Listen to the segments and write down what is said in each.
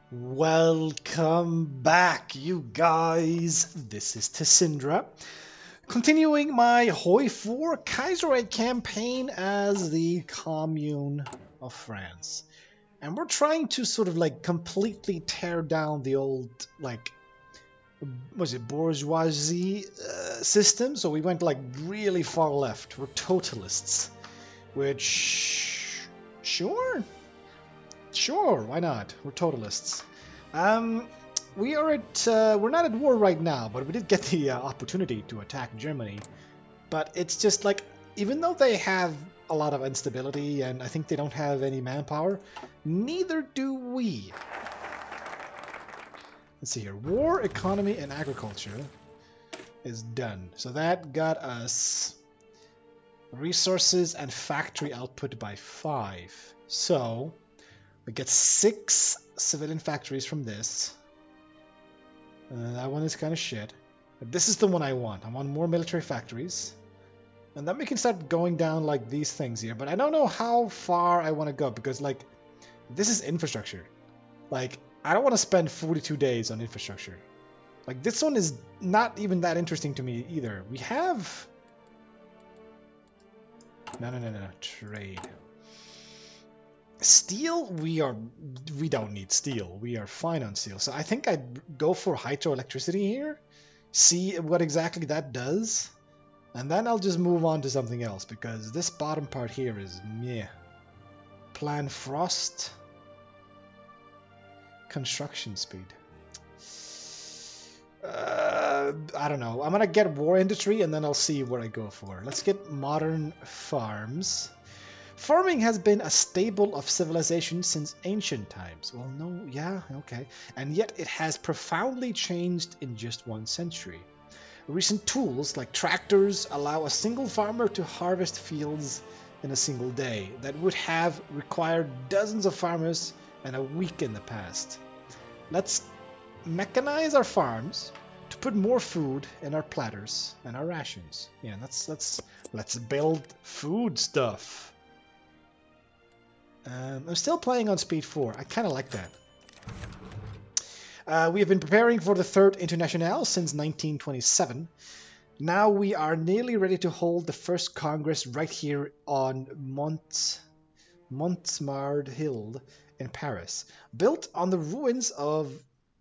Welcome back, you guys. This is Tessindra, continuing my HOI4 Kaiserreich campaign as the Commune of France. And we're trying to sort of like completely tear down the old, like, was it bourgeoisie system? So we went like really far left. We're totalists, which, sure, why not? We're totalists. We're not at war right now, but we did get the opportunity to attack Germany. But it's just like, even though they have a lot of instability and I think they don't have any manpower, neither do we. Let's see here. War, economy, and agriculture is done. So that got us resources and factory output by 5. So we get 6 civilian factories from this. That one is kind of shit. But this is the one I want. I want more military factories. And then we can start going down like these things here. But I don't know how far I want to go because like this is infrastructure. Like I don't want to spend 42 days on infrastructure. Like this one is not even that interesting to me either. We have... No. Trade. Steel, we don't need steel. We are fine on steel. So I think I'd go for hydroelectricity here, see what exactly that does, and then I'll just move on to something else because this bottom part here is meh. Plan frost. Construction speed. I don't know. I'm gonna get war industry and then I'll see what I go for. Let's get modern farms. Farming has been a staple of civilization since ancient times. Well, no, yeah, okay. And yet it has profoundly changed in just 1 century. Recent tools like tractors allow a single farmer to harvest fields in a single day that would have required dozens of farmers and a week in the past. Let's mechanize our farms to put more food in our platters and our rations. Yeah, let's build food stuff. I'm still playing on speed 4. I kind of like that. We have been preparing for the Third Internationale since 1927. Now we are nearly ready to hold the first Congress right here on Montmartre Hill in Paris. Built on the ruins of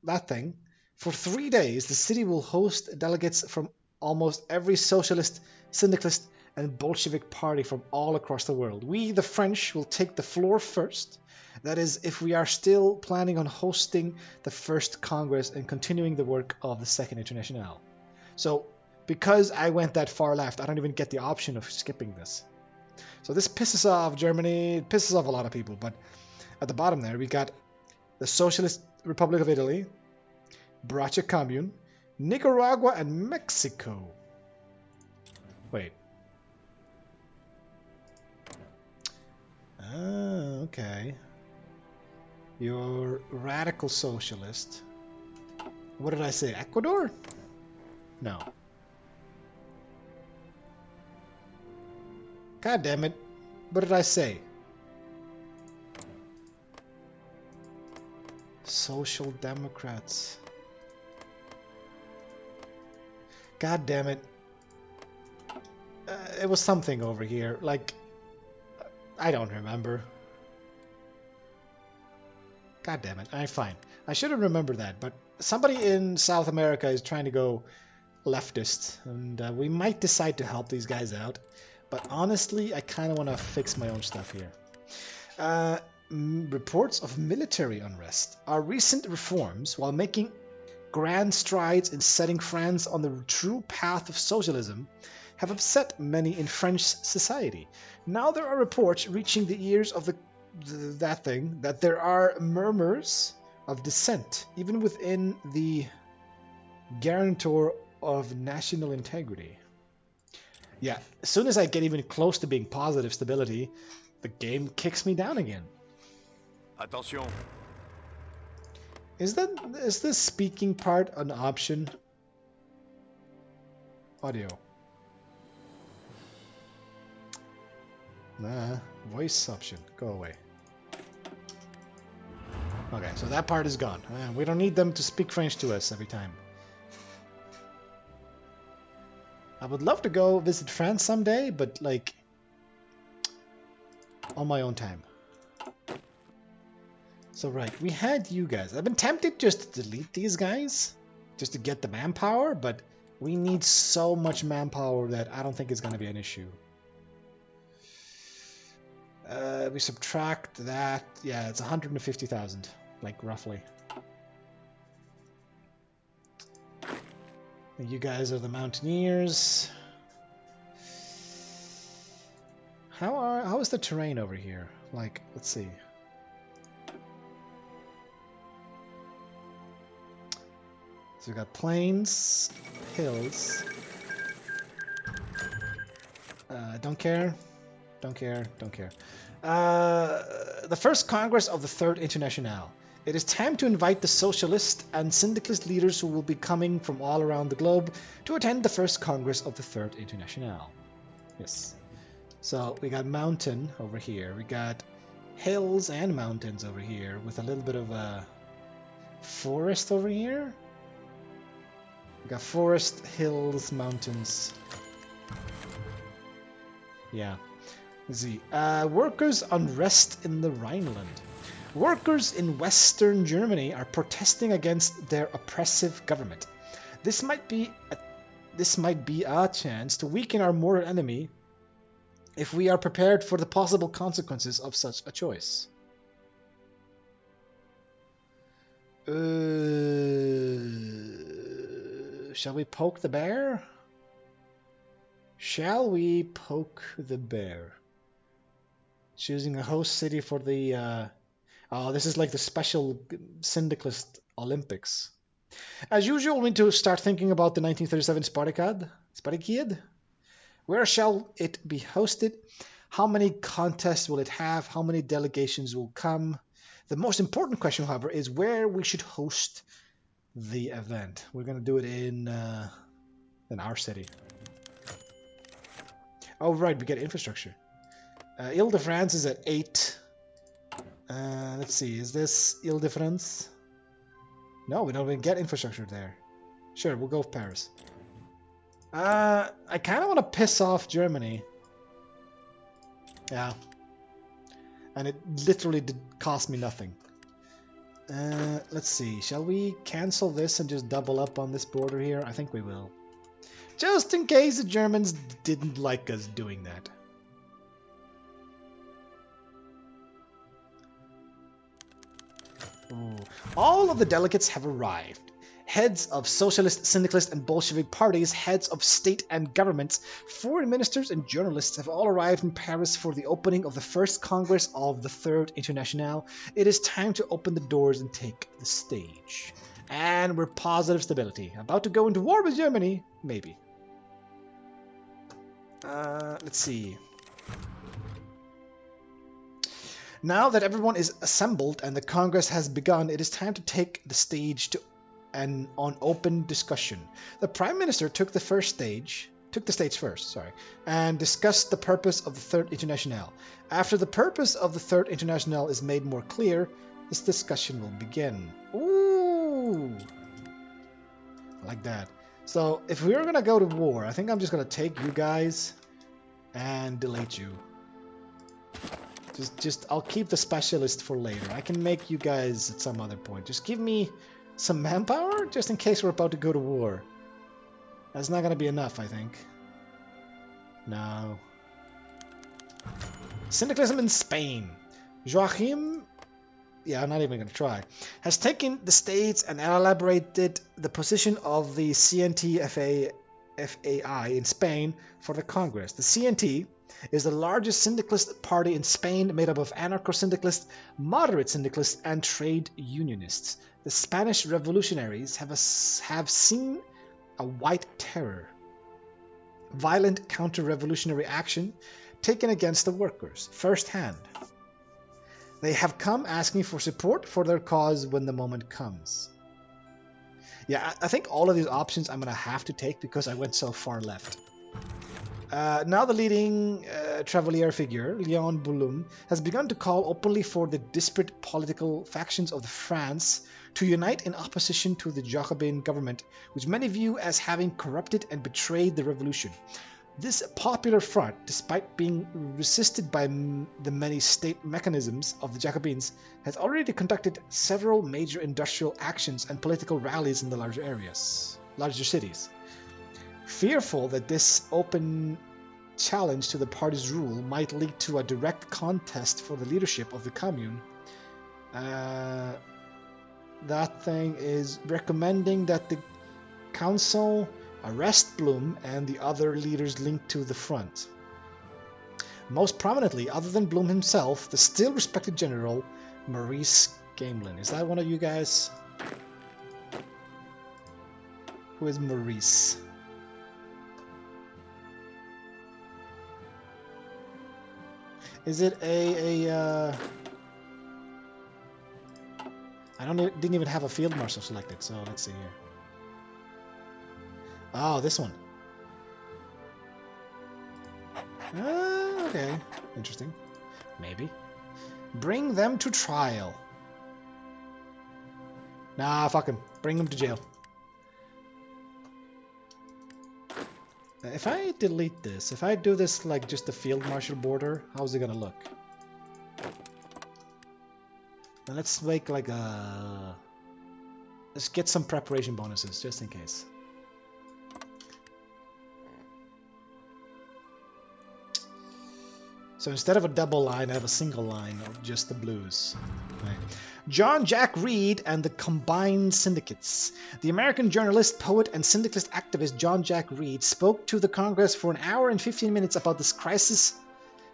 that thing, for 3 days the city will host delegates from almost every socialist, syndicalist, and Bolshevik party from all across the world. We, the French, will take the floor first. That is, if we are still planning on hosting the first Congress and continuing the work of the Second Internationale. So, because I went that far left, I don't even get the option of skipping this. So this pisses off Germany, it pisses off a lot of people, but at the bottom there, we got the Socialist Republic of Italy, Bracha Commune, Nicaragua, and Mexico. Wait. Okay. You're radical socialist. What did I say? Ecuador? No. God damn it. What did I say? Social Democrats. God damn it. It was something over here. Like, I don't remember. God damn it. I'm fine. I should have remembered that, but somebody in South America is trying to go leftist, and we might decide to help these guys out. But honestly, I kind of want to fix my own stuff here. Reports of military unrest. Our recent reforms, while making grand strides in setting France on the true path of socialism, have upset many in French society. Now there are reports reaching the ears of that there are murmurs of dissent, even within the guarantor of national integrity. Yeah, as soon as I get even close to being positive stability, the game kicks me down again. Attention. Is this speaking part an option? Audio. Nah, voice option. Go away. Okay, so that part is gone. We don't need them to speak French to us every time. I would love to go visit France someday, but like on my own time. So right, we had you guys. I've been tempted just to delete these guys, just to get the manpower, but we need so much manpower that I don't think it's going to be an issue. We subtract that, yeah, it's 150,000, like roughly. And you guys are the mountaineers. How is the terrain over here? Like, let's see. So we got plains, hills. Don't care. Don't care. Don't care. The first Congress of the Third International. It is time to invite the socialist and syndicalist leaders who will be coming from all around the globe to attend the first Congress of the Third International. Yes. So we got mountain over here. We got hills and mountains over here with a little bit of a forest over here. We got forest, hills, mountains. Yeah. Let's see. Workers' unrest in the Rhineland. Workers in Western Germany are protesting against their oppressive government. This might be a chance to weaken our mortal enemy if we are prepared for the possible consequences of such a choice. Shall we poke the bear? Shall we poke the bear? Choosing a host city for the... oh, this is like the special syndicalist Olympics. As usual, we need to start thinking about the 1937 Spartakiad. Where shall it be hosted? How many contests will it have? How many delegations will come? The most important question, however, is where we should host the event. We're going to do it in our city. Oh, right, we get infrastructure. Ile-de-France is at 8. Let's see, is this Ile-de-France? No, we don't even get infrastructure there. Sure, we'll go with Paris. I kind of want to piss off Germany. Yeah. And it literally did cost me nothing. Let's see, shall we cancel this and just double up on this border here? I think we will. Just in case the Germans didn't like us doing that. Ooh. All of the delegates have arrived. Heads of socialist, syndicalist, and Bolshevik parties, heads of state and governments, foreign ministers, and journalists have all arrived in Paris for the opening of the first Congress of the Third International. It is time to open the doors and take the stage. And we're positive stability. About to go into war with Germany? Maybe. Let's see. Now that everyone is assembled and the Congress has begun, it is time to take the stage on open discussion. The Prime Minister took the stage first, and discussed the purpose of the Third International. After the purpose of the Third International is made more clear, this discussion will begin. Ooh! I like that. So, if we were going to go to war, I think I'm just going to take you guys and delete you. I'll keep the specialist for later. I can make you guys at some other point. Just give me some manpower, just in case we're about to go to war. That's not going to be enough, I think. No. Syndicalism in Spain. Joachim, yeah, I'm not even going to try, has taken the States and elaborated the position of the CNT FAI in Spain for the Congress. The CNT is the largest syndicalist party in Spain, made up of anarcho-syndicalists, moderate syndicalists, and trade unionists. The Spanish revolutionaries have seen a white terror, violent counter-revolutionary action taken against the workers firsthand. They have come asking for support for their cause when the moment comes. Yeah, I think all of these options I'm going to have to take because I went so far left. Now the leading Travelier figure, Leon Bouloum, has begun to call openly for the disparate political factions of France to unite in opposition to the Jacobin government, which many view as having corrupted and betrayed the revolution. This popular front, despite being resisted by the many state mechanisms of the Jacobins, has already conducted several major industrial actions and political rallies in the larger cities. Fearful that this open challenge to the party's rule might lead to a direct contest for the leadership of the commune, that thing is recommending that the council arrest Blum and the other leaders linked to the front. Most prominently, other than Blum himself, the still respected general Maurice Gamelin. Is that one of you guys? Who is Maurice? Is it I didn't even have a field marshal selected, so let's see here. Oh, this one. Okay. Interesting. Maybe. Bring them to trial. Nah, fuck him. Bring him to jail. If I delete this, if I do this like just the field marshal border, how's it gonna look? Now let's make like a... Let's get some preparation bonuses, just in case. So instead of a double line, I have a single line of just the blues. Right. John Jack Reed and the Combined Syndicates. The American journalist, poet, and syndicalist activist John Jack Reed spoke to the Congress for an hour and 15 minutes about this crisis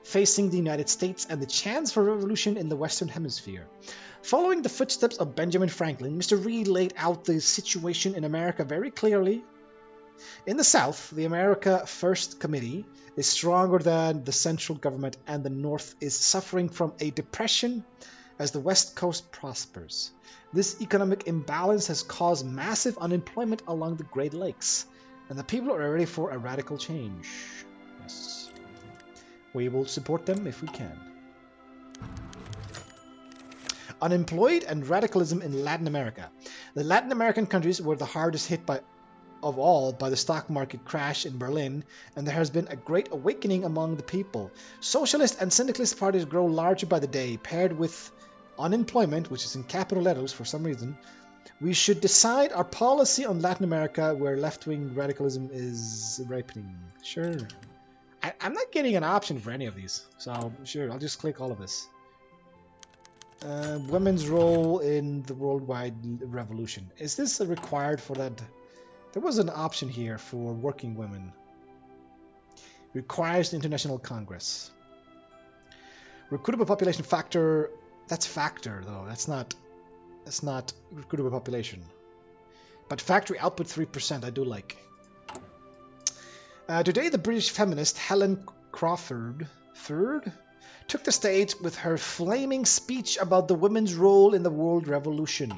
facing the United States and the chance for revolution in the Western Hemisphere. Following the footsteps of Benjamin Franklin, Mr. Reed laid out the situation in America very clearly. In the South, the America First Committee is stronger than the central government, and the North is suffering from a depression as the West Coast prospers. This economic imbalance has caused massive unemployment along the Great Lakes, and the people are ready for a radical change. Yes. We will support them if we can. Unemployed and radicalism in Latin America. The Latin American countries were the hardest hit of all by the stock market crash in Berlin, and there has been a great awakening among the people. Socialist and syndicalist parties grow larger by the day, paired with unemployment, which is in capital letters for some reason. We should decide our policy on Latin America, where left-wing radicalism is ripening. Sure. I'm not getting an option for any of these, so sure, I'll just click all of this. Women's role in the worldwide revolution. Is this required for that? There was an option here for working women. Requires the International Congress. Recruitable population factor. That's factor though. That's not recruitable population. But factory output 3%. I do like. Today, the British feminist Helen Crawford took the stage with her flaming speech about the women's role in the world revolution.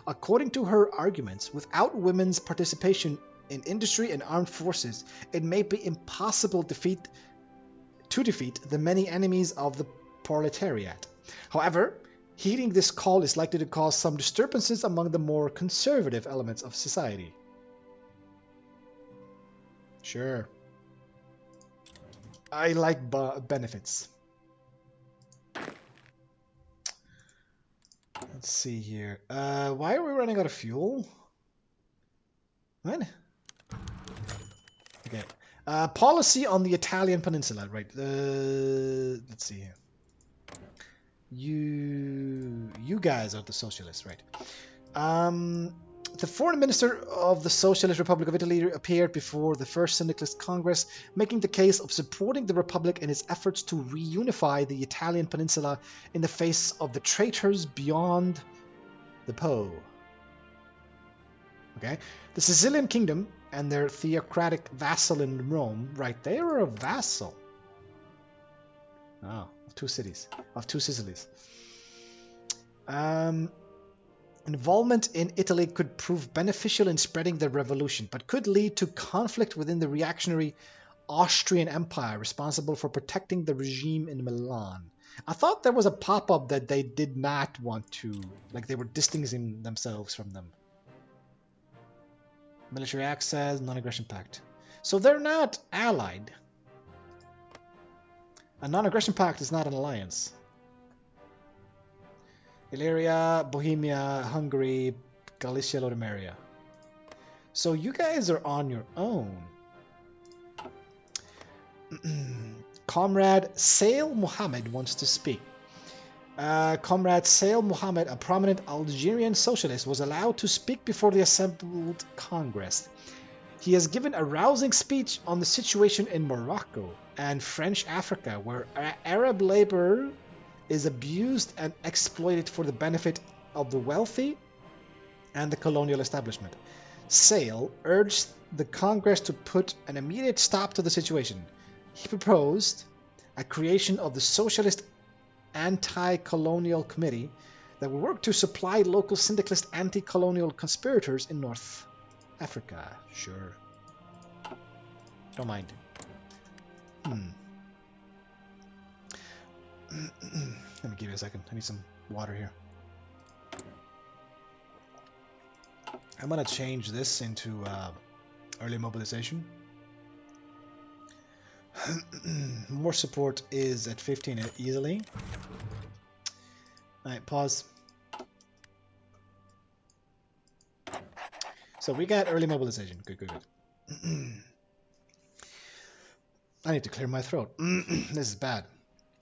According to her arguments, without women's participation in industry and armed forces, it may be impossible to defeat the many enemies of the proletariat. However, heeding this call is likely to cause some disturbances among the more conservative elements of society. Sure. I like benefits. Let's see here. Why are we running out of fuel? What? Okay. Policy on the Italian peninsula, right? Let's see here. You guys are the socialists, right? The foreign minister of the Socialist Republic of Italy appeared before the First Syndicalist Congress, making the case of supporting the Republic in its efforts to reunify the Italian peninsula in the face of the traitors beyond the Po. Okay, the Sicilian kingdom and their theocratic vassal in Rome, right? They were a vassal. Oh, of two Sicilies. Involvement in Italy could prove beneficial in spreading the revolution, but could lead to conflict within the reactionary Austrian Empire, responsible for protecting the regime in Milan. I thought there was a pop-up that they did not want to, like they were distancing themselves from them. Military access, non-aggression pact. So they're not allied. A non-aggression pact is not an alliance. Illyria, Bohemia, Hungary, Galicia, Lodomeria. So you guys are on your own. Comrade Sail Mohammed wants to speak. Comrade Sail Mohammed, a prominent Algerian socialist, was allowed to speak before the assembled Congress. He has given a rousing speech on the situation in Morocco and French Africa, where Arab labor is abused and exploited for the benefit of the wealthy and the colonial establishment. Sail urged the Congress to put an immediate stop to the situation. He proposed a creation of the Socialist Anti-Colonial Committee that would work to supply local syndicalist anti-colonial conspirators in North Africa. Sure. Don't mind. Let me give you a second. I need some water here. I'm going to change this into early mobilization. More support is at 15 easily. Alright, pause. So we got early mobilization. Good, good, good. I need to clear my throat. This is bad.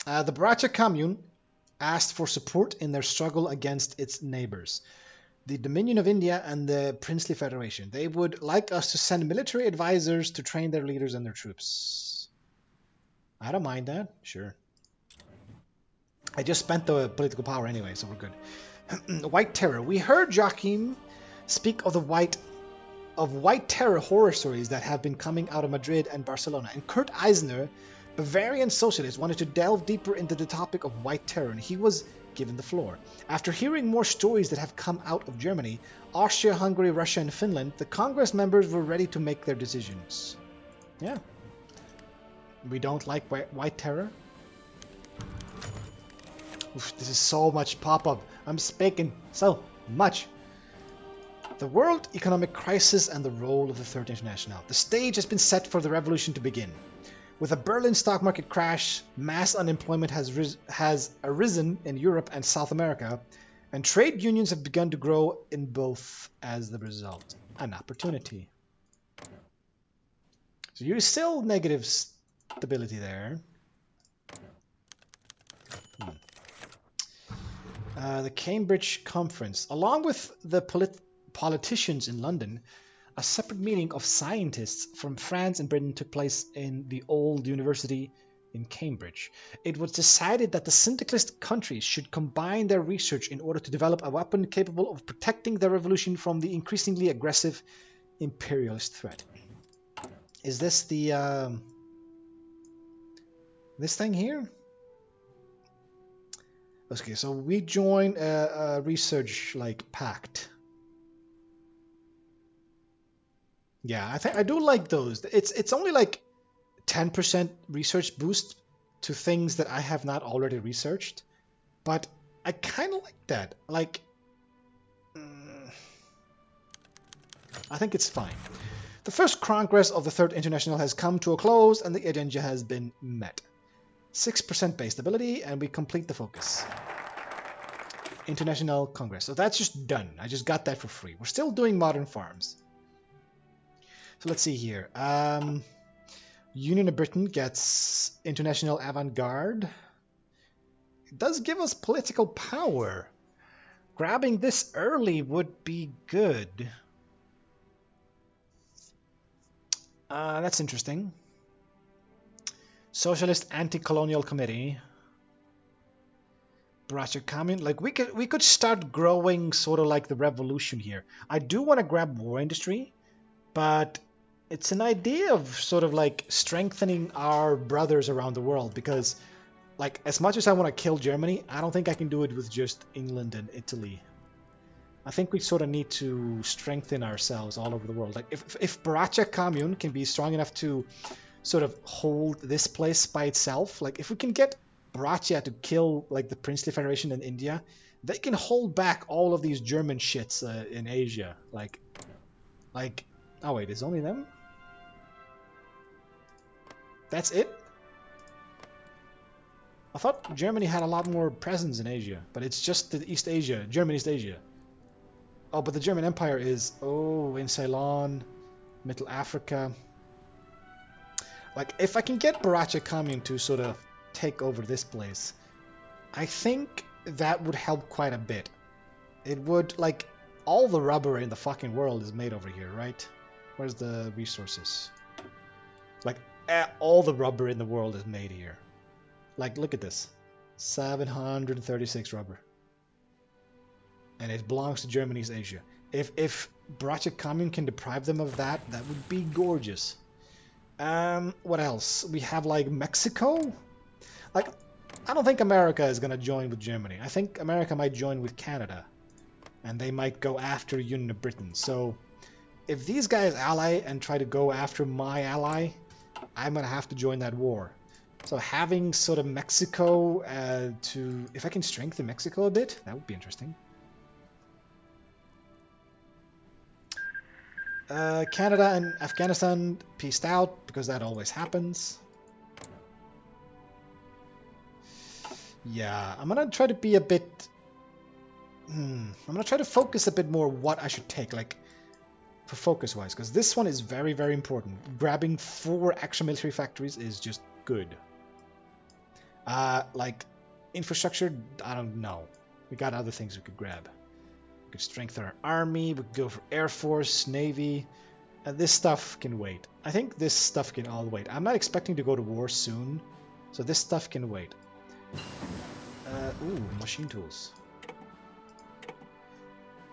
The Bracha Commune asked for support in their struggle against its neighbors, the Dominion of India and the Princely Federation. They would like us to send military advisors to train their leaders and their troops. I don't mind that. Sure. I just spent the political power anyway, so we're good. White Terror. We heard Joachim speak of the White Terror horror stories that have been coming out of Madrid and Barcelona. And Kurt Eisner, Bavarian socialist, wanted to delve deeper into the topic of White Terror, and he was given the floor. After hearing more stories that have come out of Germany, Austria, Hungary, Russia, and Finland, the Congress members were ready to make their decisions. Yeah. We don't like White Terror. Oof, this is so much pop-up. I'm speaking so much. The world economic crisis and the role of the Third International. The stage has been set for the revolution to begin. With a Berlin stock market crash, mass unemployment has arisen in Europe and South America, and trade unions have begun to grow in both as the result. An opportunity. So you're still negative stability there. The Cambridge Conference. Along with the politicians in London, a separate meeting of scientists from France and Britain took place in the old university in Cambridge. It was decided that the syndicalist countries should combine their research in order to develop a weapon capable of protecting their revolution from the increasingly aggressive imperialist threat. Is this the this thing here? Okay, so we join a research like pact. Yeah, I do like those. It's only like 10% research boost to things that I have not already researched, but I kind of like that. Like, I think it's fine. The first Congress of the Third International has come to a close, and the agenda has been met. 6% base stability, and we complete the focus. International Congress. So that's just done. I just got that for free. We're still doing modern farms. So let's see here. Union of Britain gets International Avant-Garde. It does give us political power. Grabbing this early would be good. That's interesting. Socialist Anti-Colonial Committee. Bracha Commune. Like we could start growing sort of like the revolution here. I do want to grab war industry, but it's an idea of sort of like strengthening our brothers around the world, because like as much as I want to kill Germany, I don't think I can do it with just England and Italy. I think we sort of need to strengthen ourselves all over the world. Like if Bracha Commune can be strong enough to sort of hold this place by itself. Like, if we can get Brachia to kill, like, the Princely Federation in India, they can hold back all of these German shits in Asia. Like, oh wait, it's only them? That's it? I thought Germany had a lot more presence in Asia, but it's just the East Asia, German East Asia. Oh, but the German Empire is, in Ceylon, Middle Africa. Like, if I can get Baracha Commune to sort of take over this place, I think that would help quite a bit. It would, like, all the rubber in the fucking world is made over here, right? Where's the resources? Like, all the rubber in the world is made here. Like, look at this. 736 rubber. And it belongs to Germany's Asia. If Baracha Commune can deprive them of that, that would be gorgeous. What else? We have, like, Mexico? Like, I don't think America is going to join with Germany. I think America might join with Canada. And they might go after Union of Britain. So, if these guys ally and try to go after my ally, I'm going to have to join that war. So having sort of Mexico if I can strengthen Mexico a bit, that would be interesting. Canada and Afghanistan peaced out, because that always happens. Yeah, I'm gonna try to be a bit... I'm gonna try to focus a bit more what I should take, like, for focus-wise, because this one is very, very important. Grabbing 4 extra military factories is just good. Like, infrastructure, I don't know. We got other things we could grab. We could strengthen our army, we could go for Air Force, Navy. This stuff can wait. I think this stuff can all wait. I'm not expecting to go to war soon, so this stuff can wait. Machine tools.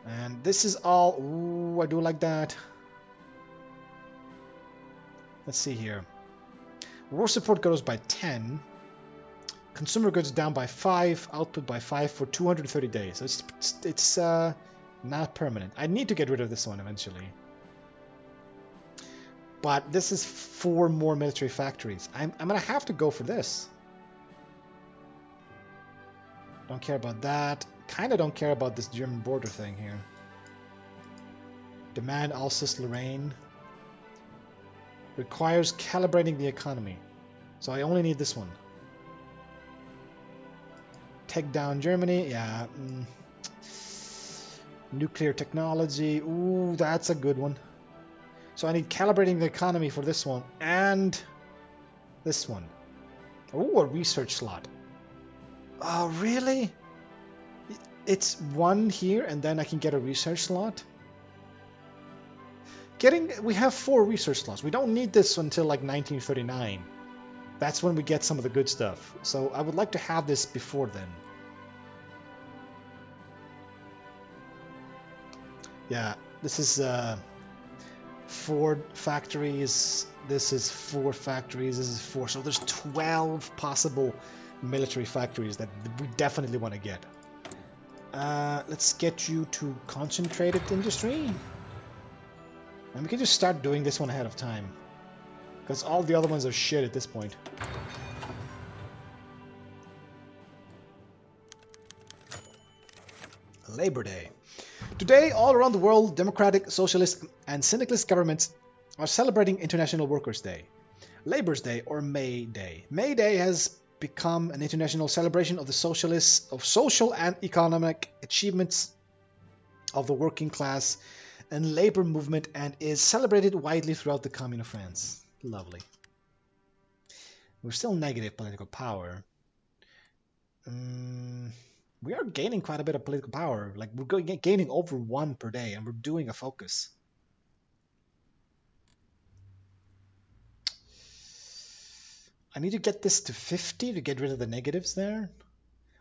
And this is all... I do like that. Let's see here. War support goes by 10. Consumer goods down by 5, output by 5 for 230 days. It's not permanent. I need to get rid of this one eventually. But this is 4 more military factories. I'm gonna have to go for this. Don't care about that. Kinda don't care about this German border thing here. Demand Alsace-Lorraine. Requires calibrating the economy. So I only need this one. Take down Germany, yeah. Nuclear technology, ooh, that's a good one. So I need calibrating the economy for this one, and this one. Ooh, a research slot. Oh, really? It's 1 here, and then I can get a research slot? We have 4 research slots. We don't need this until like 1939. That's when we get some of the good stuff. So I would like to have this before then. Yeah, this is 4 factories. This is 4 factories. This is 4. So there's 12 possible military factories that we definitely want to get. Let's get you to concentrated industry. And we can just start doing this one ahead of time. Because all the other ones are shit at this point. Labor Day. Today, all around the world, democratic, socialist, and syndicalist governments are celebrating International Workers' Day. Labor's Day, or May Day. May Day has become an international celebration of the social and economic achievements of the working class and labor movement, and is celebrated widely throughout the Commune of France. Lovely. We're still negative political power. We are gaining quite a bit of political power. Like, we're gaining over 1 per day, and we're doing a focus. I need to get this to 50 to get rid of the negatives there.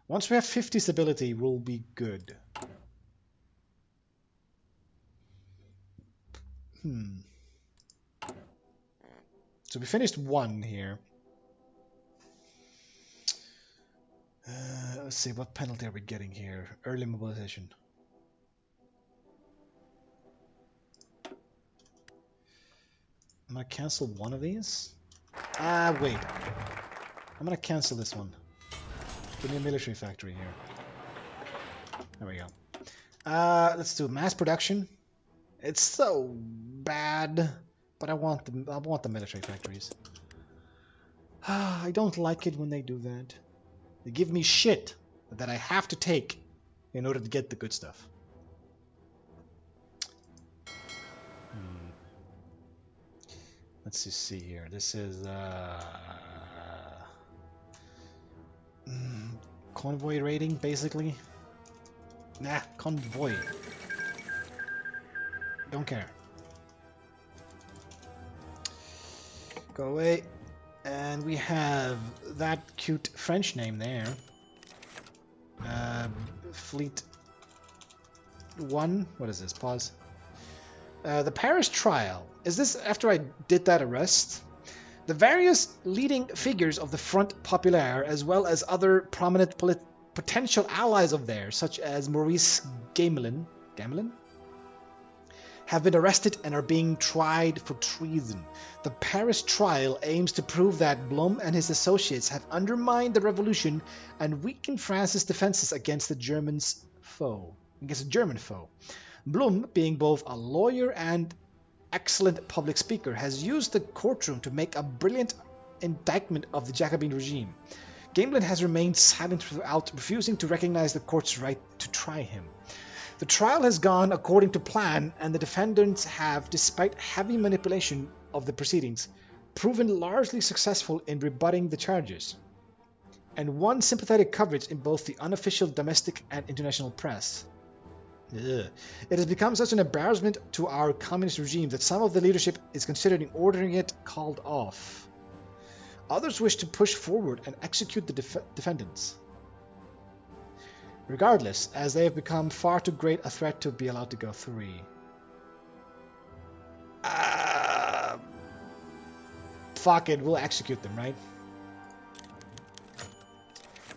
Once we have 50 stability, we'll be good. So we finished 1 here. Let's see, what penalty are we getting here? Early mobilization. I'm gonna cancel one of these. Wait. I'm gonna cancel this one. Give me a military factory here. There we go. Let's do mass production. It's so bad, but I want the military factories. I don't like it when they do that. They give me shit that I have to take in order to get the good stuff. Let's just see here. This is convoy raiding, basically. Nah, convoy. Don't care. Go away. And we have that cute French name there. Fleet 1. What is this? Pause. The Paris trial. Is this after I did that arrest? The various leading figures of the Front Populaire, as well as other prominent potential allies of theirs, such as Maurice Gamelin, have been arrested and are being tried for treason. The Paris trial aims to prove that Blum and his associates have undermined the revolution and weakened France's defenses against the German foe. Blum, being both a lawyer and excellent public speaker, has used the courtroom to make a brilliant indictment of the Jacobin regime. Gamelin has remained silent throughout, refusing to recognize the court's right to try him. The trial has gone according to plan, and the defendants have, despite heavy manipulation of the proceedings, proven largely successful in rebutting the charges, and won sympathetic coverage in both the unofficial domestic and international press. Ugh. It has become such an embarrassment to our communist regime that some of the leadership is considering ordering it called off. Others wish to push forward and execute the defendants. Regardless, as they have become far too great a threat to be allowed to go free. Fuck it, we'll execute them, right?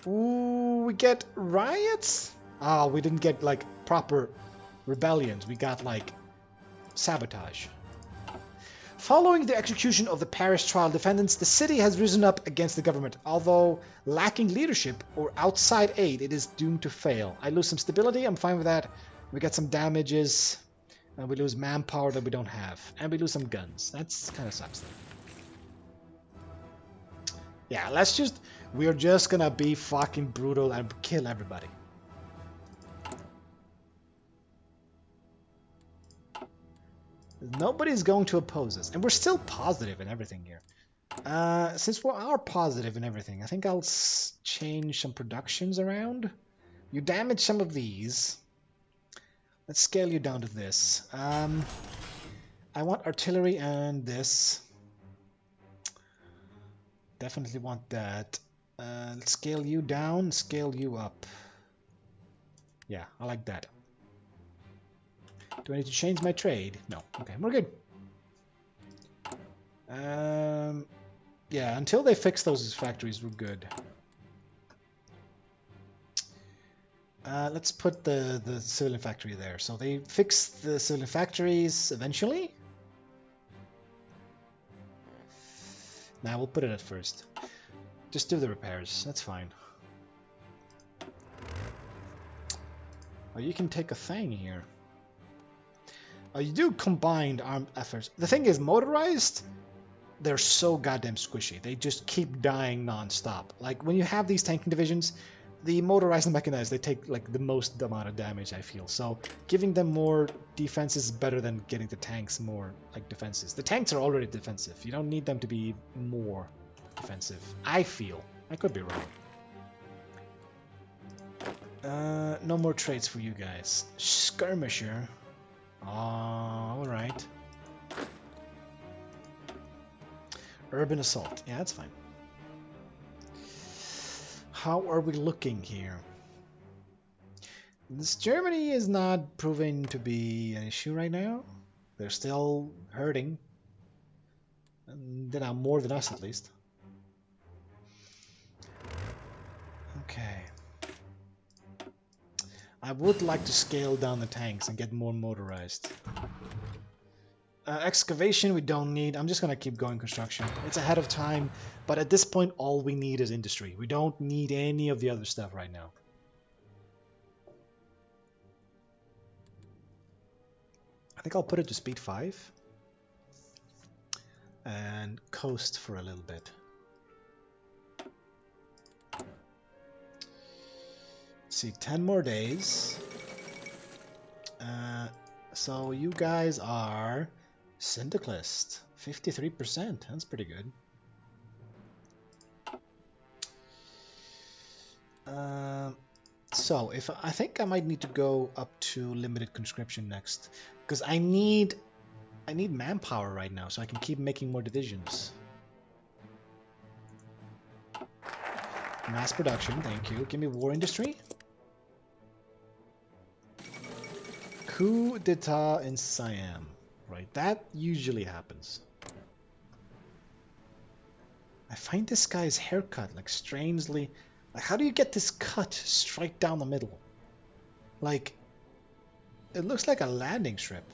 Ooh, we get riots? Oh, we didn't get, like, proper rebellions. We got, like, sabotage. Following the execution of the Paris trial defendants, the city has risen up against the government. Although lacking leadership or outside aid, it is doomed to fail. I lose some stability, I'm fine with that. We get some damages, and we lose manpower that we don't have. And we lose some guns. That's kind of sucks, though. Yeah, we're just gonna be fucking brutal and kill everybody. Nobody's going to oppose us. And we're still positive in everything here. Since we are positive in everything, I think I'll change some productions around. You damage some of these. Let's scale you down to this. I want artillery and this. Definitely want that. Let's scale you down, scale you up. Yeah, I like that. Do I need to change my trade? No. Okay, we're good. Yeah, until they fix those factories, we're good. Let's put the civilian factory there. So they fix the civilian factories eventually. Nah, we'll put it at first. Just do the repairs. That's fine. Oh, you can take a thing here. Oh, you do combined armed efforts. The thing is, motorized, they're so goddamn squishy. They just keep dying non-stop. Like, when you have these tanking divisions, the motorized and mechanized, they take, like, the most amount of damage, I feel. So, giving them more defense is better than getting the tanks more, like, defenses. The tanks are already defensive. You don't need them to be more defensive. I feel. I could be wrong. No more trades for you guys. Skirmisher. Alright. Urban assault. Yeah, that's fine. How are we looking here? This Germany is not proving to be an issue right now. They're still hurting. They're not more than us, at least. Okay. I would like to scale down the tanks and get more motorized. Excavation we don't need. I'm just gonna keep going construction. It's ahead of time, but at this point all we need is industry. We don't need any of the other stuff right now. I think I'll put it to speed 5 and coast for a little bit. Let's see, 10 more days. So you guys are syndicalist, 53%. That's pretty good. So if I think I might need to go up to limited conscription next, because I need manpower right now, so I can keep making more divisions. Mass production, thank you. Give me war industry. Coup d'etat in Siam. Right, that usually happens. I find this guy's haircut like strangely. Like, how do you get this cut straight down the middle? Like, it looks like a landing strip.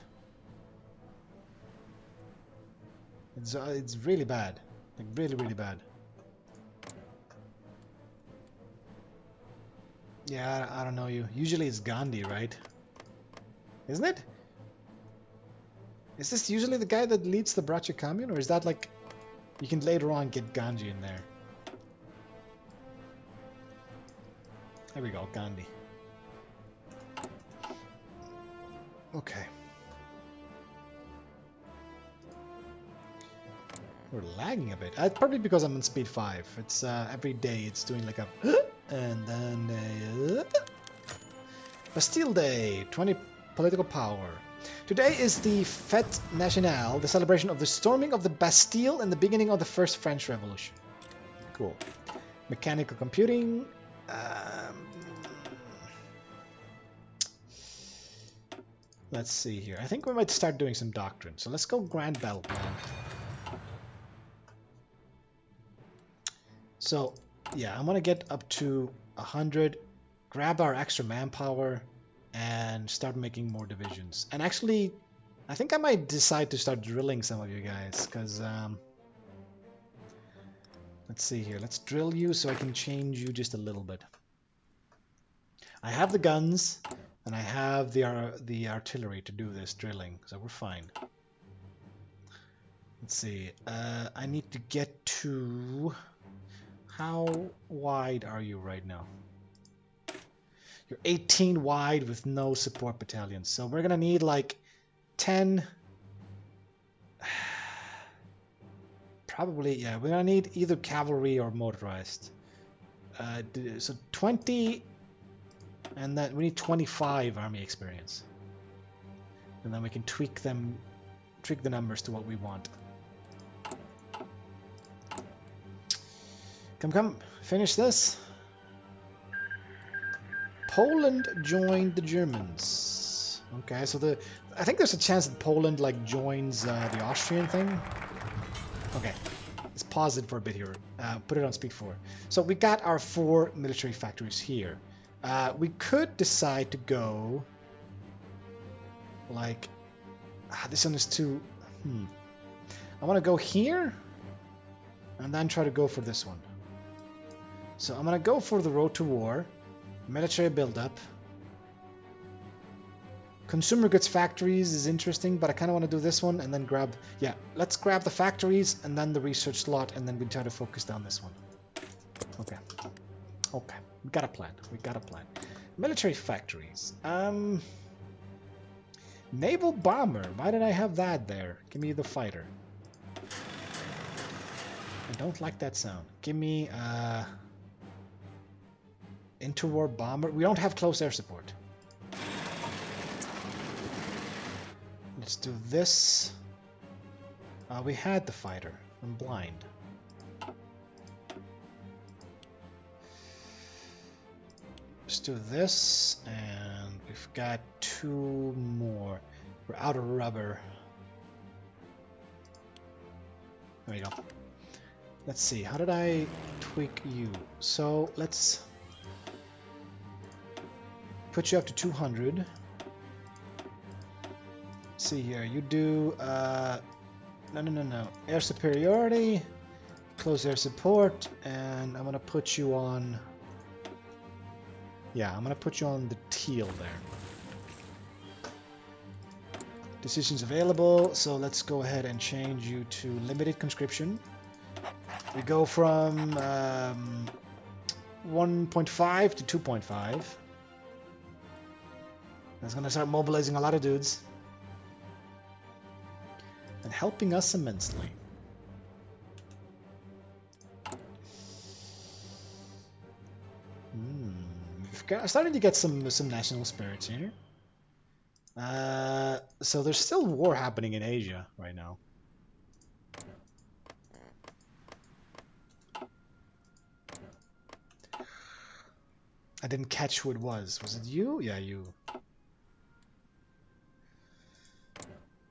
It's really bad. Like, really, really bad. Yeah, I don't know you. Usually it's Gandhi, right? Isn't it? Is this usually the guy that leads the Bracha commune, or is that like you can later on get Gandhi in there? There we go, Gandhi. Okay. We're lagging a bit. Probably because I'm on speed 5. It's every day it's doing like a and then Bastille Day, 20 political power. Today is the Fête Nationale, the celebration of the storming of the Bastille and the beginning of the First French Revolution. Cool. Mechanical computing. Let's see here. I think we might start doing some doctrine. So let's go Grand Battle Plan. So, yeah, I'm going to get up to 100, grab our extra manpower, and start making more divisions. And actually, I think I might decide to start drilling some of you guys, because, let's see here. Let's drill you so I can change you just a little bit. I have the guns, and I have the artillery to do this drilling, so we're fine. Let's see. I need to get to... How wide are you right now? You're 18 wide with no support battalions. So we're going to need like 10. Probably, yeah. We're going to need either cavalry or motorized. So 20. And then we need 25 army experience. And then we can tweak the numbers to what we want. Come, finish this. Poland joined the Germans. Okay, so I think there's a chance that Poland like joins the Austrian thing. Okay, let's pause it for a bit here. Put it on speed 4. So we got our 4 military factories here. We could decide to go like this one is too. I want to go here and then try to go for this one. So I'm going to go for the road to war, military buildup. Consumer goods factories is interesting, but I kind of want to do this one and then grab... Yeah, let's grab the factories and then the research slot, and then we try to focus down this one. Okay. Okay. We got a plan. We got a plan. Military factories. Naval bomber. Why did I have that there? Give me the fighter. I don't like that sound. Give me... interwar bomber. We don't have close air support. Let's do this. We had the fighter. I'm blind. Let's do this, and we've got 2 more. We're out of rubber. There you go. Let's see. How did I tweak you? So let's put you up to 200. see here. You do no. Air superiority, close air support, and I'm gonna put you on. Yeah, I'm gonna put you on the teal there. Decisions available, so let's go ahead and change you to limited conscription. We go from 1.5 to 2.5. That's gonna start mobilizing a lot of dudes. And helping us immensely. I'm starting to get some national spirits here. So there's still war happening in Asia right now. I didn't catch who it was. Was it you? Yeah, you.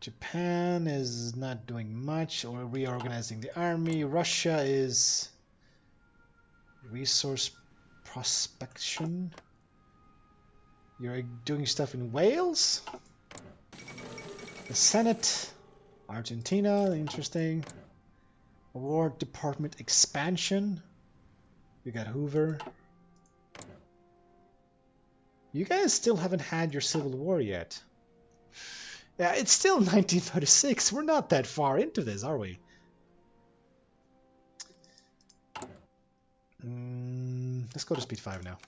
Japan is not doing much or reorganizing the army. Russia is resource prospection. You're doing stuff in Wales. The Senate. Argentina, interesting. War Department expansion. We got Hoover. You guys still haven't had your civil war yet. Yeah, it's still 1936. We're not that far into this, are we? Let's go to speed 5 now.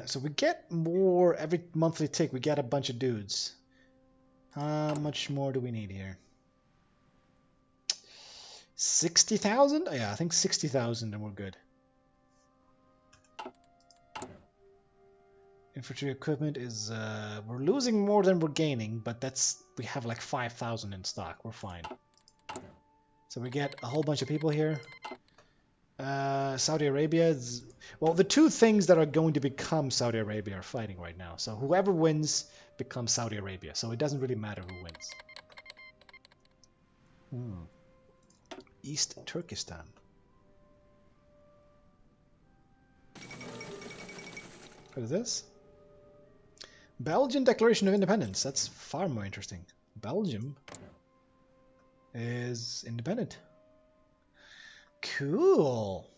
So we get more every monthly tick. We get a bunch of dudes. How much more do we need here? 60,000? Yeah, I think 60,000 and we're good. Infantry equipment is we're losing more than we're gaining, but we have like 5,000 in stock. We're fine. So we get a whole bunch of people here. Saudi Arabia is, well, the two things that are going to become Saudi Arabia are fighting right now. So whoever wins becomes Saudi Arabia. So it doesn't really matter who wins. East Turkestan. What is this? Belgian Declaration of Independence. That's far more interesting. Belgium is independent. Cool.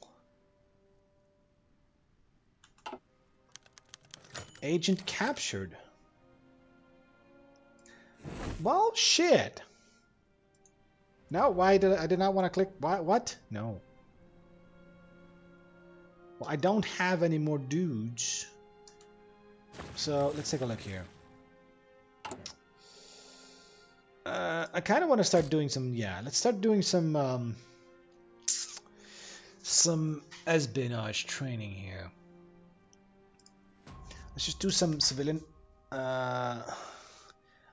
Agent captured. Well, shit. No, why did I did not want to click? What? No. Well, I don't have any more dudes. So let's take a look here. I kind of want to start doing some. Yeah, let's start doing some espionage training here. Let's just do some civilian. I'm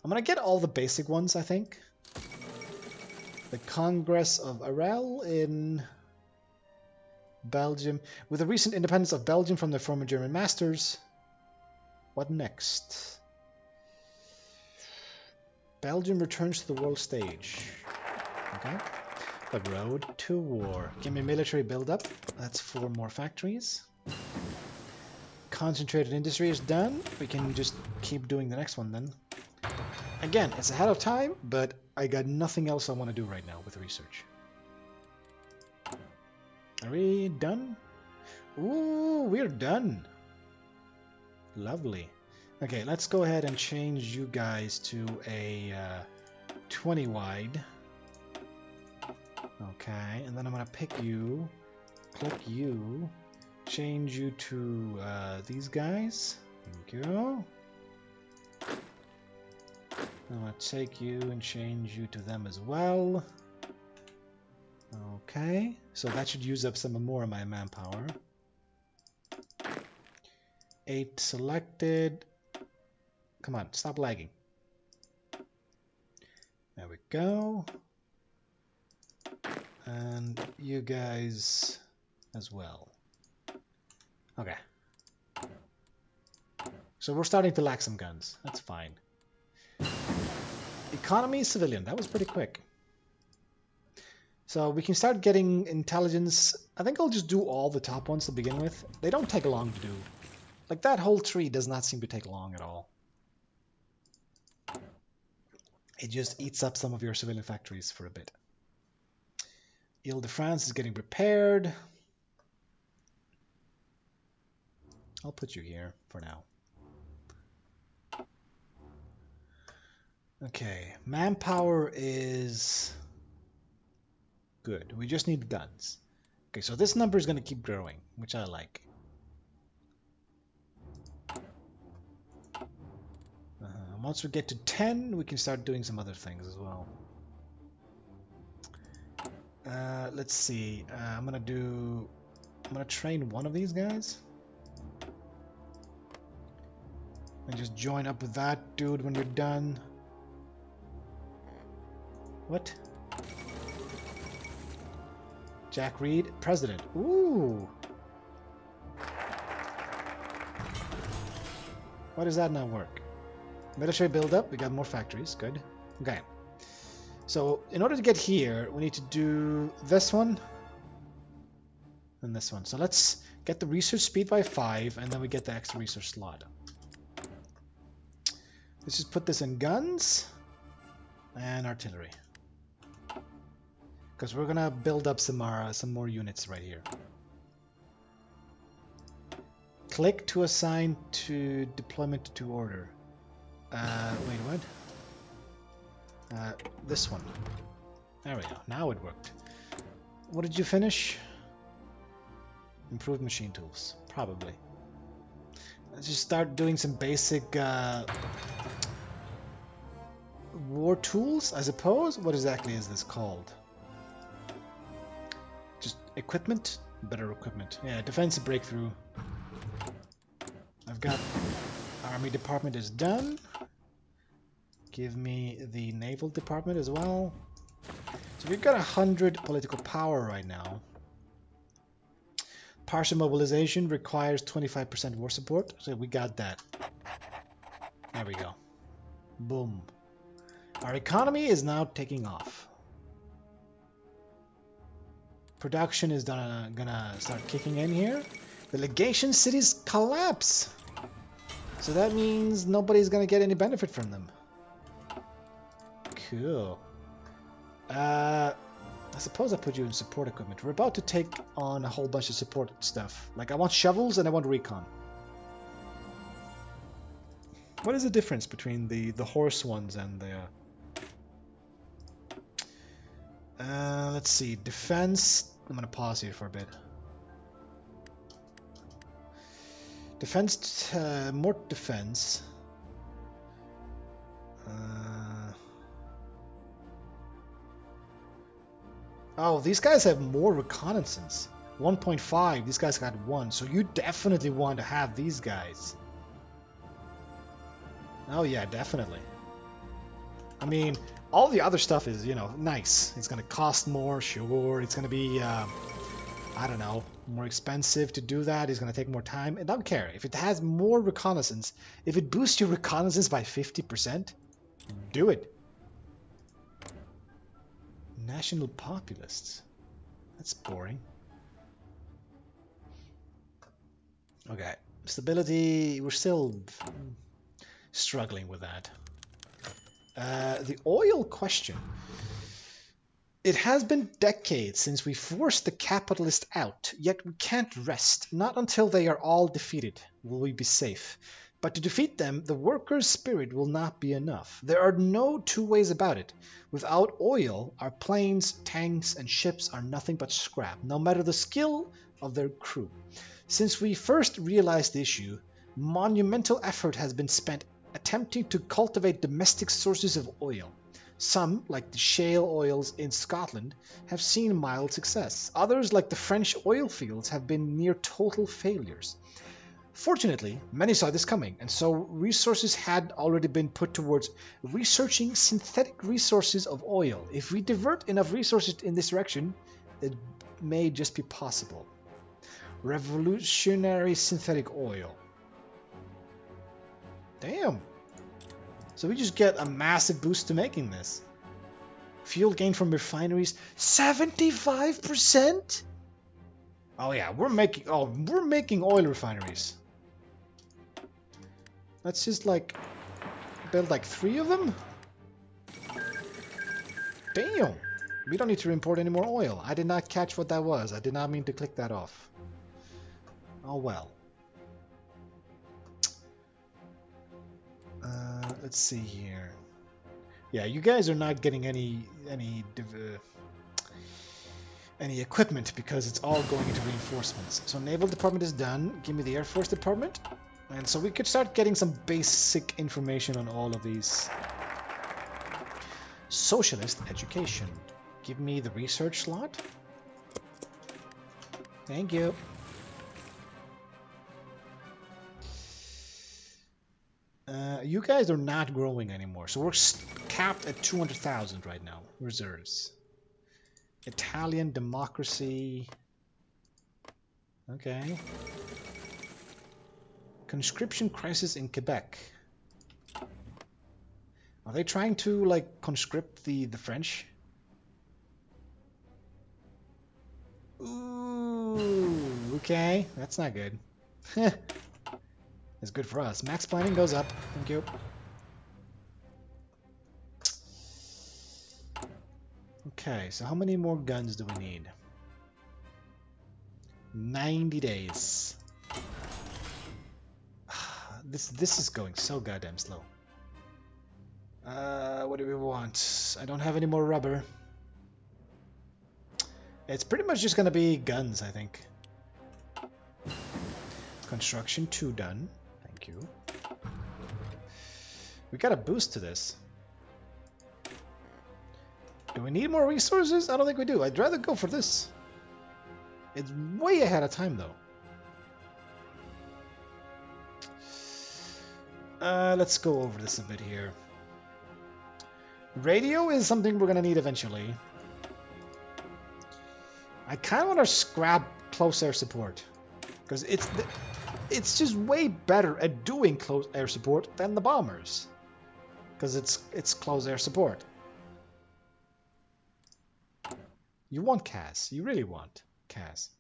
gonna get all the basic ones, I think. The Congress of Arel in Belgium. With the recent independence of Belgium from the former German masters. What next? Belgium returns to the world stage. Okay. The road to war. Give me military build-up. That's 4 more factories. Concentrated industry is done. We can just keep doing the next one then. Again, it's ahead of time, but I got nothing else I want to do right now with research. Are we done? Ooh, we're done. Lovely. Okay, let's go ahead and change you guys to a 20 wide. Okay, and then I'm going to pick you, click you, change you to these guys. Thank you. I'm going to take you and change you to them as well. Okay, so that should use up some more of my manpower. 8 selected. Come on, stop lagging. There we go. And you guys as well. Okay. So we're starting to lack some guns. That's fine. Economy, civilian. That was pretty quick. So we can start getting intelligence. I think I'll just do all the top ones to begin with. They don't take long to do. Like, that whole tree does not seem to take long at all. It just eats up some of your civilian factories for a bit. Ile-de-France is getting repaired. I'll put you here for now. Okay, manpower is good. We just need guns. Okay, so this number is going to keep growing, which I like. Once we get to 10, we can start doing some other things as well. Let's see. I'm gonna train one of these guys. And just join up with that dude when you're done. What? Jack Reed, president. Ooh. Why does that not work? Military buildup. We got more factories. Good. Okay. So in order to get here, we need to do this one and this one. So let's get the research speed by 5, and then we get the extra research slot. Let's just put this in guns and artillery, because we're gonna build up some more units right here. Click to assign to deployment to order. Wait, what? This one. There we go. Now it worked. What did you finish? Improved machine tools. Probably. Let's just start doing some basic war tools, I suppose. What exactly is this called? Just equipment? Better equipment. Yeah, defensive breakthrough. I've got army department is done. Give me the naval department as well. So we've got 100 political power right now. Partial mobilization requires 25% war support, so we got that. There we go. Boom. Our economy is now taking off. Production is gonna start kicking in here. The legation cities collapse. So that means nobody's gonna get any benefit from them. Cool. I suppose I put you in support equipment. We're about to take on a whole bunch of support stuff. Like, I want shovels and I want recon. What is the difference between the horse ones and the... let's see. Defense. I'm going to pause here for a bit. Defense, more defense. Oh, these guys have more reconnaissance. 1.5, these guys got 1, so you definitely want to have these guys. Oh yeah, definitely. I mean, all the other stuff is, you know, nice. It's going to cost more, sure. It's going to be, I don't know, more expensive to do that. It's going to take more time. I don't care. If it has more reconnaissance, if it boosts your reconnaissance by 50%, do it. National Populists. That's boring. Okay. Stability, we're still struggling with that. The oil question. It has been decades since we forced the capitalists out, yet we can't rest. Not until they are all defeated will we be safe. But to defeat them, the workers' spirit will not be enough. There are no two ways about it. Without oil, our planes, tanks, and ships are nothing but scrap, no matter the skill of their crew. Since we first realized the issue, monumental effort has been spent attempting to cultivate domestic sources of oil. Some, like the shale oils in Scotland, have seen mild success. Others, like the French oil fields, have been near total failures. Fortunately, many saw this coming, and so resources had already been put towards researching synthetic resources of oil. If we divert enough resources in this direction, it may just be possible. Revolutionary synthetic oil. Damn. So we just get a massive boost to making this. Fuel gain from refineries, 75%? Oh yeah, we're making oil refineries. Let's just like build like 3 of them. Damn! We don't need to import any more oil. I did not catch what that was. I did not mean to click that off. Oh well. Let's see here. Yeah, you guys are not getting any equipment because it's all going into reinforcements. So Naval Department is done. Give me the Air Force Department. And so we could start getting some basic information on all of these. Socialist education. Give me the research slot. Thank you. You guys are not growing anymore, so we're capped at 200,000 right now. Reserves. Italian democracy. Okay. Conscription crisis in Quebec. Are they trying to like conscript the French? Ooh, okay, that's not good. It's good for us. Max planning goes up. Thank you. Okay, so how many more guns do we need? 90 days. This is going so goddamn slow. What do we want? I don't have any more rubber. It's pretty much just gonna be guns, I think. Construction 2 done. Thank you. We got a boost to this. Do we need more resources? I don't think we do. I'd rather go for this. It's way ahead of time, though. Let's go over this a bit here. Radio is something we're going to need eventually. I kind of want to scrap close air support. Because it's just way better at doing close air support than the bombers. Because it's close air support. You want CAS. You really want CAS.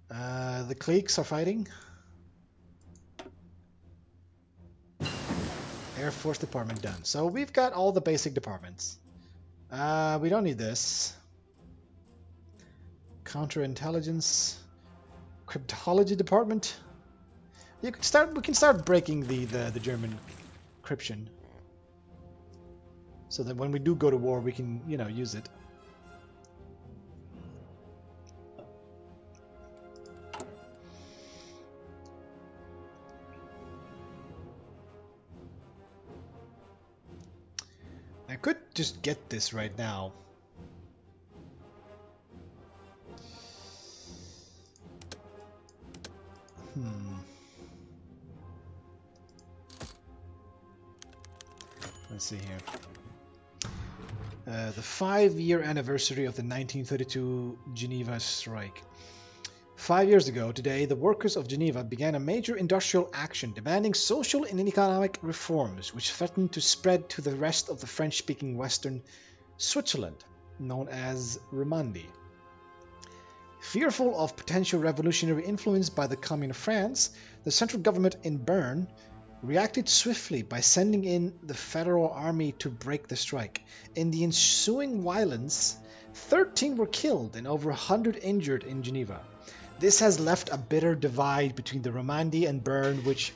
The cliques are fighting. Air Force Department done. So we've got all the basic departments. We don't need this. Counterintelligence. Cryptology department. We can start breaking the German encryption. So that when we do go to war, we can, you know, use it. I could just get this right now. Let's see here. The 5-year anniversary of the 1932 Geneva strike. 5 years ago today, the workers of Geneva began a major industrial action demanding social and economic reforms which threatened to spread to the rest of the French-speaking Western Switzerland, known as Romandie. Fearful of potential revolutionary influence by the Commune of France, the central government in Bern reacted swiftly by sending in the federal army to break the strike. In the ensuing violence, 13 were killed and over 100 injured in Geneva. This has left a bitter divide between the Romandie and Bern, which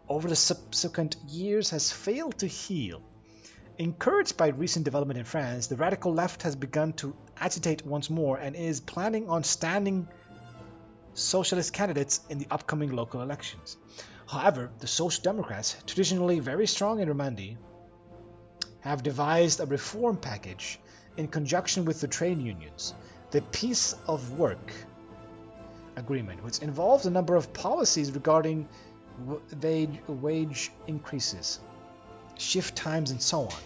over the subsequent years has failed to heal. Encouraged by recent development in France, the radical left has begun to agitate once more and is planning on standing socialist candidates in the upcoming local elections. However, the Social Democrats, traditionally very strong in Romandie, have devised a reform package in conjunction with the trade unions, the Peace of Work Agreement, which involves a number of policies regarding wage increases, shift times, and so on.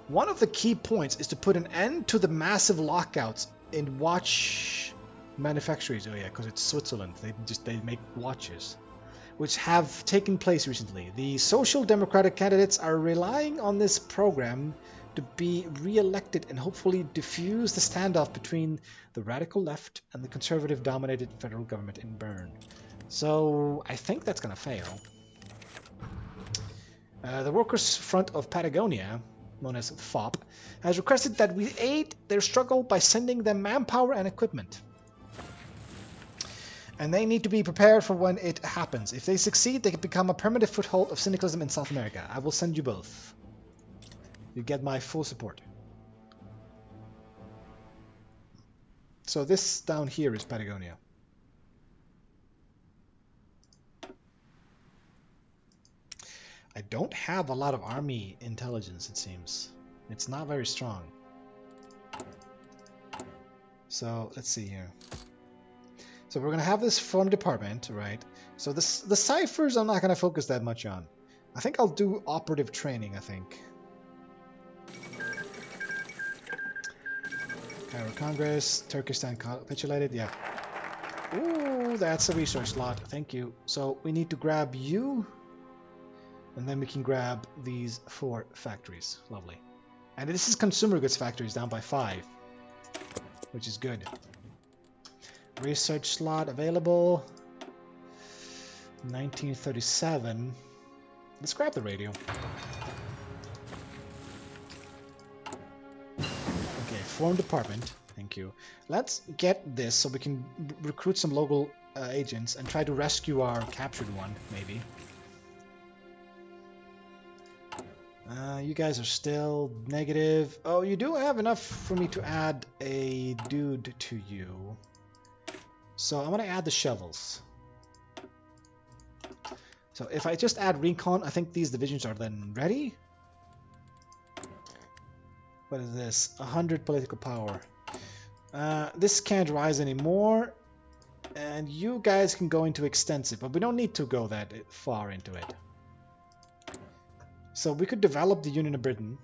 One of the key points is to put an end to the massive lockouts in watch manufacturers. Oh yeah, because it's Switzerland. They make watches, which have taken place recently. The Social Democratic candidates are relying on this program to be re-elected and hopefully diffuse the standoff between the radical left and the conservative-dominated federal government in Bern. So I think that's gonna fail. The Workers' Front of Patagonia, known as FOP, has requested that we aid their struggle by sending them manpower and equipment. And they need to be prepared for when it happens. If they succeed, they can become a permanent foothold of syndicalism in South America. I will send you both. You get my full support. So this down here is Patagonia. I don't have a lot of army intelligence, it seems. It's not very strong. So let's see here. So we're going to have this farm department, right? So the ciphers I'm not going to focus that much on. I think I'll do operative training, I think. Cairo Congress, Turkestan capitulated, yeah. Ooh, that's a research slot, thank you. So we need to grab you, and then we can grab these 4 factories. Lovely. And this is consumer goods factories down by 5, which is good. Research slot available. 1937. Let's grab the radio. Okay, form department. Thank you. Let's get this so we can recruit some local agents and try to rescue our captured one, maybe. You guys are still negative. Oh, you do have enough for me to add a dude to you. So I'm going to add the shovels. So if I just add recon, I think these divisions are then ready. What is this? 100 political power. This can't rise anymore. And you guys can go into extensive, but we don't need to go that far into it. So we could develop the Union of Britain.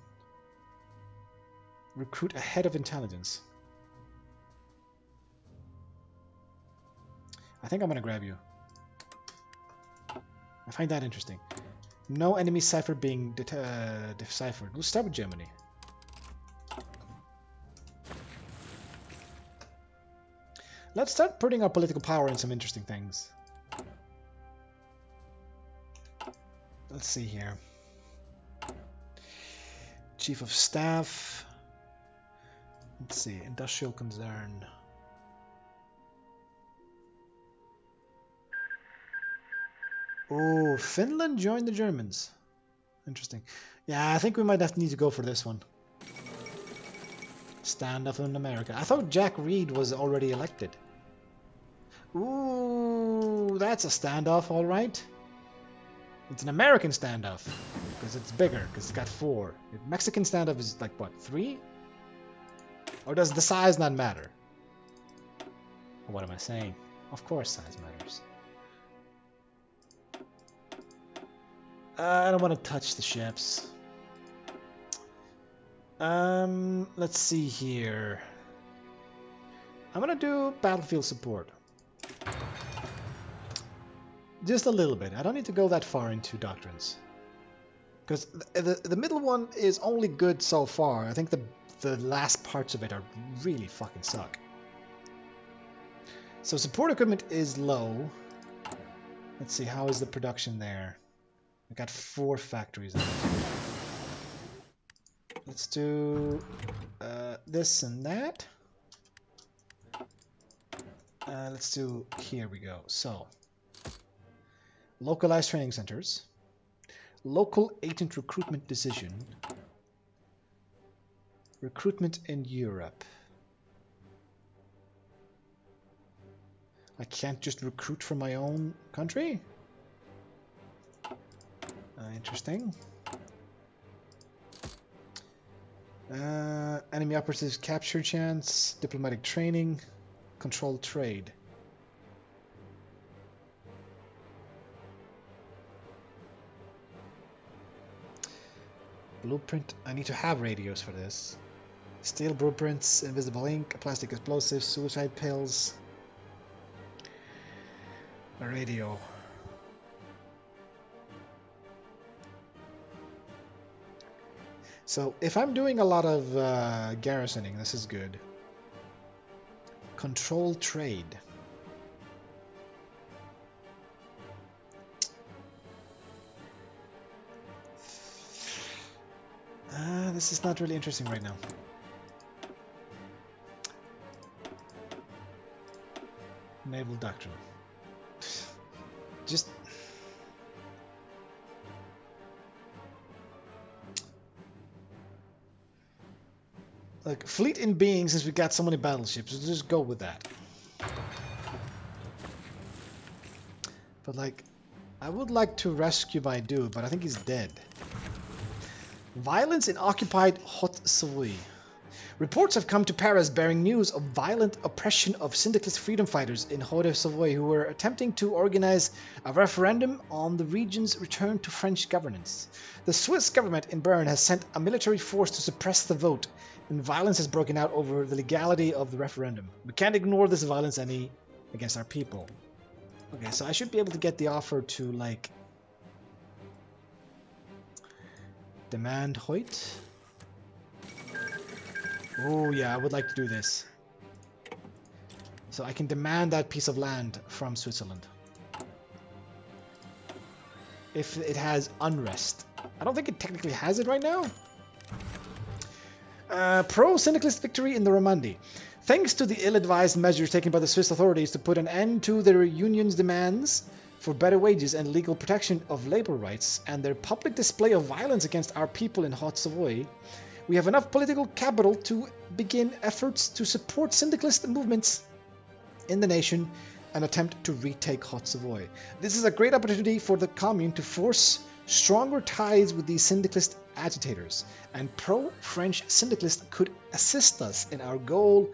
Recruit a head of intelligence. I think I'm going to grab you. I find that interesting. No enemy cipher being deciphered. We'll start with Germany. Let's start putting our political power in some interesting things. Let's see here. Chief of Staff. Let's see. Industrial concern. Oh, Finland joined the Germans. Interesting. Yeah, I think we might have to need to go for this one. Standoff in America. I thought Jack Reed was already elected. Ooh, that's a standoff, all right. It's an American standoff because it's bigger, because it's got 4. The Mexican standoff is like, what, 3? Or does the size not matter? What am I saying? Of course size matters. I don't want to touch the ships. Let's see here. I'm gonna do battlefield support. Just a little bit. I don't need to go that far into doctrines. Because the middle one is only good so far. I think the last parts of it are really fucking suck. So support equipment is low. Let's see, how is the production there? I got 4 factories in it. Let's do this and that. Let's do, here we go. So, localized training centers, local agent recruitment decision, recruitment in Europe. I can't just recruit from my own country? Interesting. Enemy operatives capture chance, diplomatic training, controlled trade. Blueprint. I need to have radios for this. Steel blueprints, invisible ink, plastic explosives, suicide pills. A radio. So if I'm doing a lot of garrisoning, this is good. Control trade. this is not really interesting right now. Naval Doctrine. Just... like, fleet in being, since we got so many battleships, we'll just go with that. But, like, I would like to rescue my dude, but I think he's dead. Violence in occupied Haute-Savoie. Reports have come to Paris bearing news of violent oppression of syndicalist freedom fighters in Haute-Savoie who were attempting to organize a referendum on the region's return to French governance. The Swiss government in Bern has sent a military force to suppress the vote, and violence has broken out over the legality of the referendum. We can't ignore this violence against our people. Okay, so I should be able to get the offer to, like, demand Hoyt. Oh yeah, I would like to do this. So I can demand that piece of land from Switzerland. If it has Unrest. I don't think it technically has it right now. Pro-syndicalist victory in the Romandie. Thanks to the ill-advised measures taken by the Swiss authorities to put an end to their union's demands for better wages and legal protection of labor rights, and their public display of violence against our people in Haute-Savoie, we have enough political capital to begin efforts to support syndicalist movements in the nation and attempt to retake Haute-Savoie. This is a great opportunity for the Commune to force stronger ties with these syndicalist agitators, and pro-French syndicalists could assist us in our goal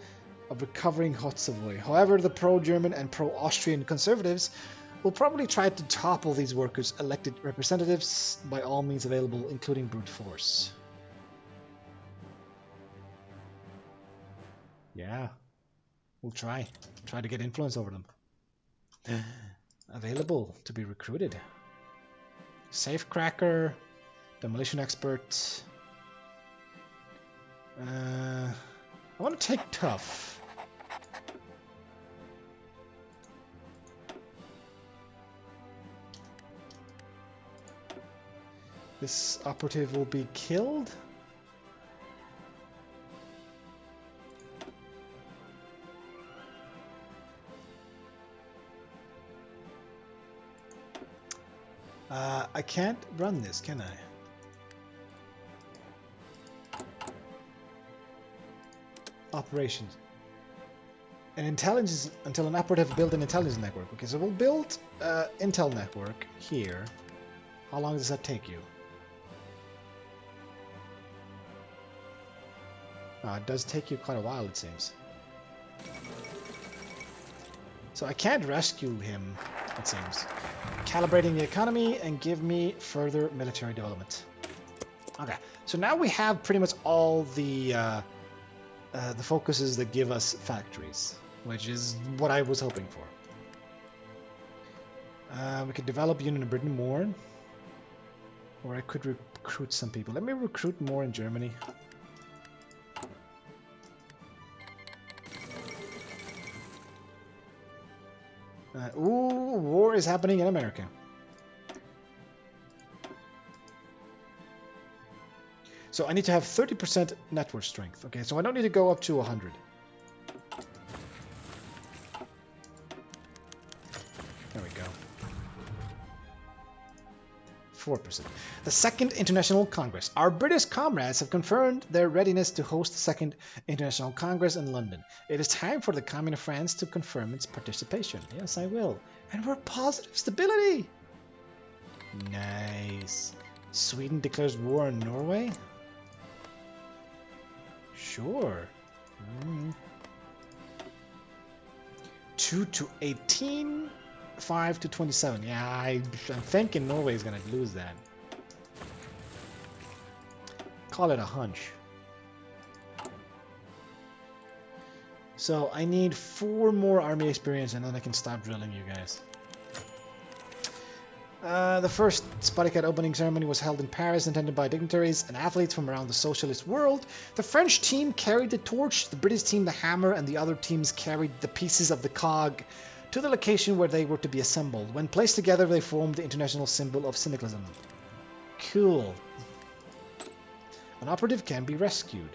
of recovering Haute-Savoie. However, the pro-German and pro-Austrian conservatives will probably try to topple these workers' elected representatives by all means available, including brute force. Yeah, we'll try to get influence over them. Available to be recruited. Safecracker, demolition expert. I want to take tough. This operative will be killed. I can't run this, can I? Operations. An intelligence until an operative build an intelligence network. Okay, so we'll build intel network here. How long does that take you? It does take you quite a while, it seems. So I can't rescue him, it seems. Calibrating the economy and give me further military development. Okay, so now we have pretty much all the focuses that give us factories, which is what I was hoping for. We could develop Union of Britain more, or I could recruit some people. Let me recruit more in Germany. Ooh, war is happening in America. So I need to have 30% network strength. Okay, so I don't need to go up to 100. There we go. 4%. The Second International Congress. Our British comrades have confirmed their readiness to host the Second International Congress in London. It is time for the Commune of France to confirm its participation. Yes, I will. And we're positive stability. Nice. Sweden declares war on Norway? Sure. 2 to 18. 5 to 27. Yeah, I'm thinking Norway is going to lose that. Call it a hunch. So I need 4 more army experience and then I can stop drilling you guys. The first Spartiate opening ceremony was held in Paris, attended by dignitaries and athletes from around the socialist world. The French team carried the torch, the British team the hammer, and the other teams carried the pieces of the cog to the location where they were to be assembled. When placed together, they formed the international symbol of syndicalism. Cool. An operative can be rescued.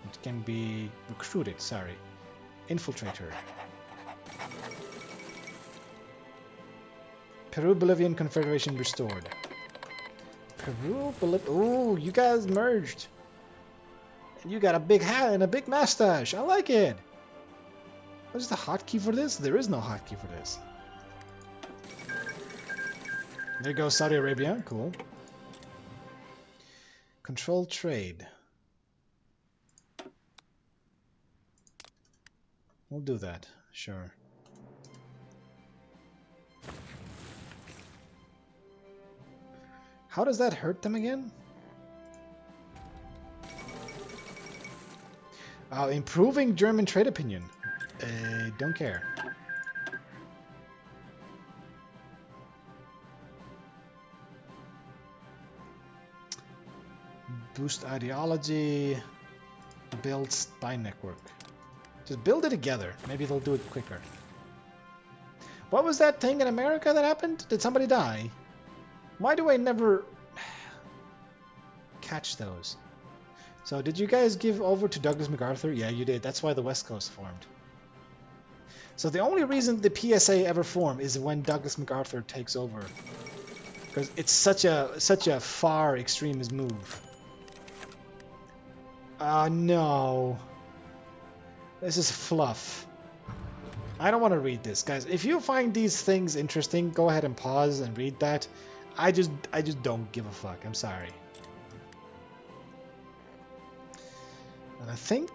It can be recruited, sorry. Infiltrator. Peru-Bolivian Confederation restored. Peru-Bolivia... Ooh, you guys merged. And you got a big hat and a big mustache. I like it. What is the hotkey for this? There is no hotkey for this. There goes Saudi Arabia. Cool. Control trade. We'll do that. Sure. How does that hurt them again? Improving German trade opinion. Don't care. Boost ideology. Build spy network. Just build it together. Maybe they'll do it quicker. What was that thing in America that happened? Did somebody die? Why do I never catch those? So did you guys give over to Douglas MacArthur? Yeah, you did. That's why the West Coast formed. So the only reason the PSA ever formed is when Douglas MacArthur takes over. Because it's such a far extremist move. No. This is fluff. I don't want to read this, guys. If you find these things interesting, go ahead and pause and read that. I just don't give a fuck. I'm sorry. And I think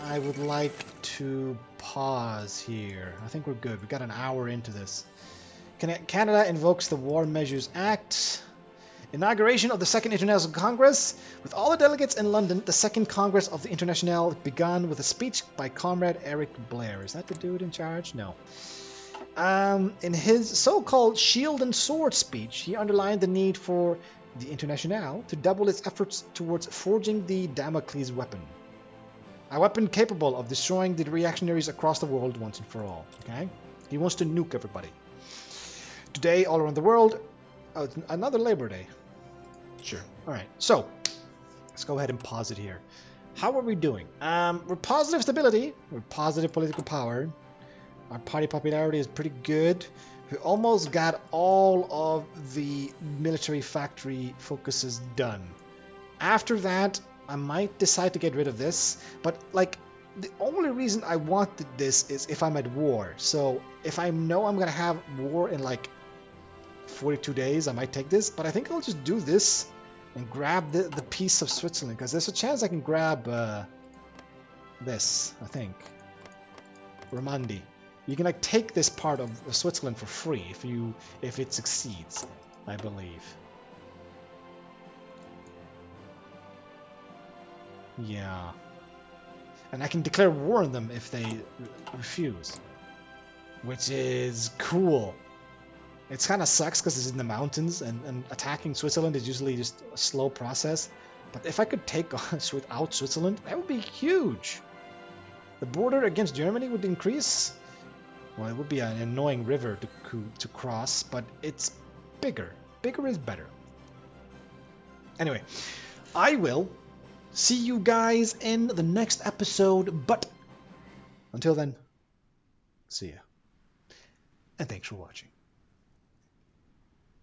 I would like to pause here. I think we're good. We got an hour into this. Canada invokes the War Measures Act. Inauguration of the Second International Congress. With all the delegates in London, the Second Congress of the International began with a speech by Comrade Eric Blair. Is that the dude in charge? No. In his so-called Shield and Sword speech, he underlined the need for the International to double its efforts towards forging the Damocles weapon. A weapon capable of destroying the reactionaries across the world once and for all. Okay? He wants to nuke everybody. Today, all around the world... Oh, it's another Labor Day. Sure. Alright, so... Let's go ahead and pause it here. How are we doing? We're positive stability. We're positive political power. Our party popularity is pretty good. We almost got all of the military factory focuses done. After that, I might decide to get rid of this. But, like, the only reason I wanted this is if I'm at war. So, if I know I'm going to have war in, like, 42 days, I might take this. But I think I'll just do this and grab the piece of Switzerland. Because there's a chance I can grab this, I think. Romandie. You can like take this part of Switzerland for free if it succeeds, I believe. Yeah. And I can declare war on them if they refuse. Which is cool. It kind of sucks because it's in the mountains and attacking Switzerland is usually just a slow process. But if I could take out Switzerland, that would be huge. The border against Germany would increase. Well, it would be an annoying river to cross, but it's bigger. Bigger is better. Anyway, I will see you guys in the next episode, but until then, see ya. And thanks for watching.